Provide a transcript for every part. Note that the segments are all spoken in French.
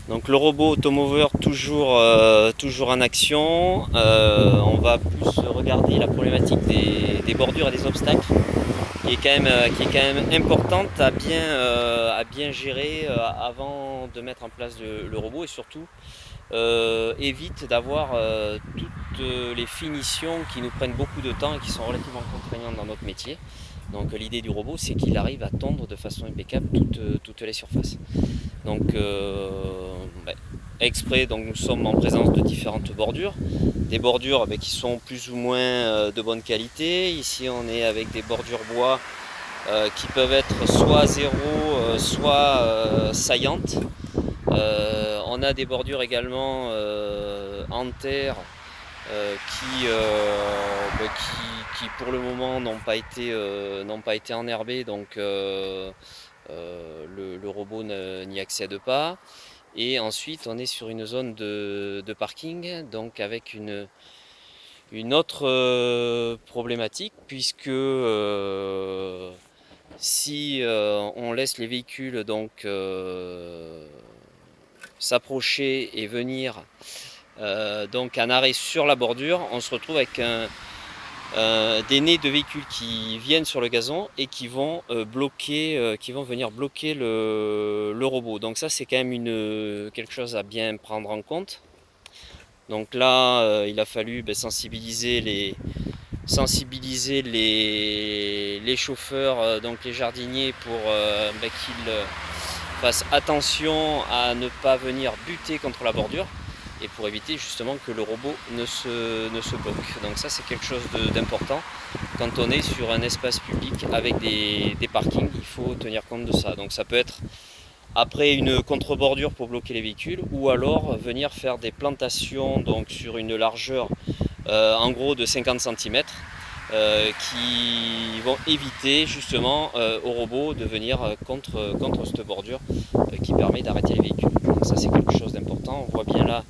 Donc le robot automover toujours en action. On va plus regarder la problématique des bordures et des obstacles qui est quand même importante à bien gérer avant de mettre en place le robot, et surtout évite d'avoir toutes les finitions qui nous prennent beaucoup de temps et qui sont relativement contraignantes dans notre métier. Donc l'idée du robot, c'est qu'il arrive à tondre de façon impeccable toutes les surfaces. Donc exprès, donc nous sommes en présence de différentes bordures. Des bordures qui sont plus ou moins de bonne qualité. Ici on est avec des bordures bois qui peuvent être soit zéro, soit saillantes. On a des bordures également en terre qui pour le moment n'ont pas été enherbées, donc le robot n'y accède pas. Et ensuite on est sur une zone de parking, donc avec une autre problématique, puisque si on laisse les véhicules donc s'approcher et venir donc un arrêt sur la bordure, on se retrouve avec des nez de véhicules qui viennent sur le gazon et qui vont venir bloquer le robot. Donc ça, c'est quand même quelque chose à bien prendre en compte. Donc là, il a fallu sensibiliser les chauffeurs, donc les jardiniers, pour qu'ils fassent attention à ne pas venir buter contre la bordure, et pour éviter justement que le robot ne se bloque. Donc ça, c'est quelque chose d'important. Quand on est sur un espace public avec des parkings, il faut tenir compte de ça. Donc ça peut être après une contre-bordure pour bloquer les véhicules, ou alors venir faire des plantations donc sur une largeur en gros de 50 cm, qui vont éviter justement au robot de venir contre cette bordure qui permet d'arrêter les véhicules. Donc ça, c'est quelque chose d'important. On voit bien là,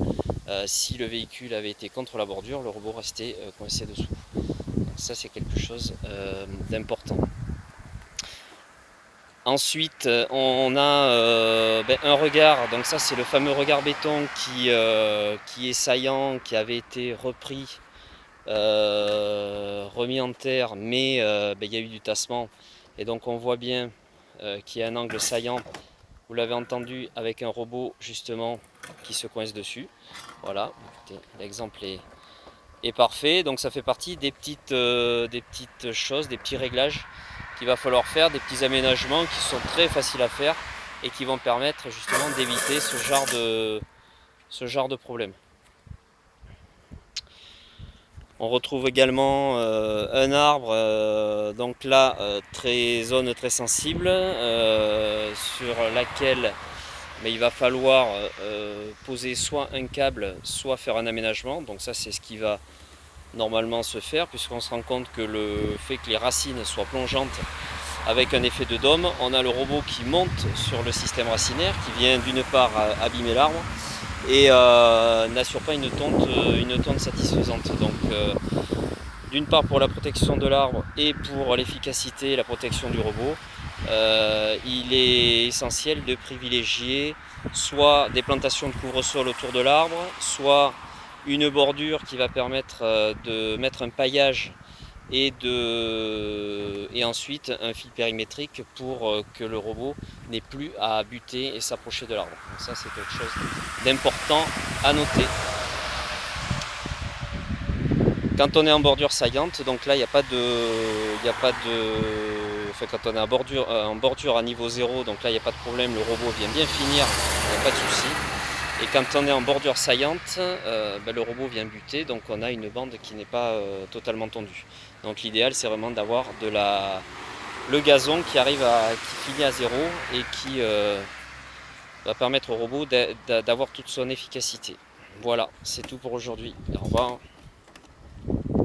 si le véhicule avait été contre la bordure, le robot restait coincé dessous. Donc ça, c'est quelque chose d'important. Ensuite, on a un regard. Donc ça, c'est le fameux regard béton qui est saillant, qui avait été remis en terre, mais il y a eu du tassement, et donc on voit bien qu'il y a un angle saillant. Vous l'avez entendu, avec un robot justement qui se coince dessus. Voilà, écoutez, l'exemple est parfait. Donc ça fait partie des petites choses, des petits réglages qu'il va falloir faire, des petits aménagements qui sont très faciles à faire et qui vont permettre justement d'éviter ce genre de problème. On retrouve également un arbre, donc là, zone très sensible, sur laquelle il va falloir poser soit un câble, soit faire un aménagement. Donc ça, c'est ce qui va normalement se faire, puisqu'on se rend compte que le fait que les racines soient plongeantes avec un effet de dôme, on a le robot qui monte sur le système racinaire, qui vient d'une part abîmer l'arbre et n'assure pas une tonte satisfaisante. Donc d'une part pour la protection de l'arbre et pour l'efficacité et la protection du robot, il est essentiel de privilégier soit des plantations de couvre-sol autour de l'arbre, soit une bordure qui va permettre de mettre un paillage et ensuite un fil périmétrique pour que le robot n'ait plus à buter et s'approcher de l'arbre. Donc ça, c'est quelque chose d'important à noter. Quand on est en bordure saillante, donc là il n'y a pas de, enfin, quand on est en bordure à niveau 0, donc là il n'y a pas de problème, le robot vient bien finir, il n'y a pas de souci. Et quand on est en bordure saillante, le robot vient buter, donc on a une bande qui n'est pas totalement tondue. Donc l'idéal, c'est vraiment d'avoir le gazon qui finit à 0 et qui va permettre au robot d'avoir toute son efficacité. Voilà, c'est tout pour aujourd'hui. Au revoir.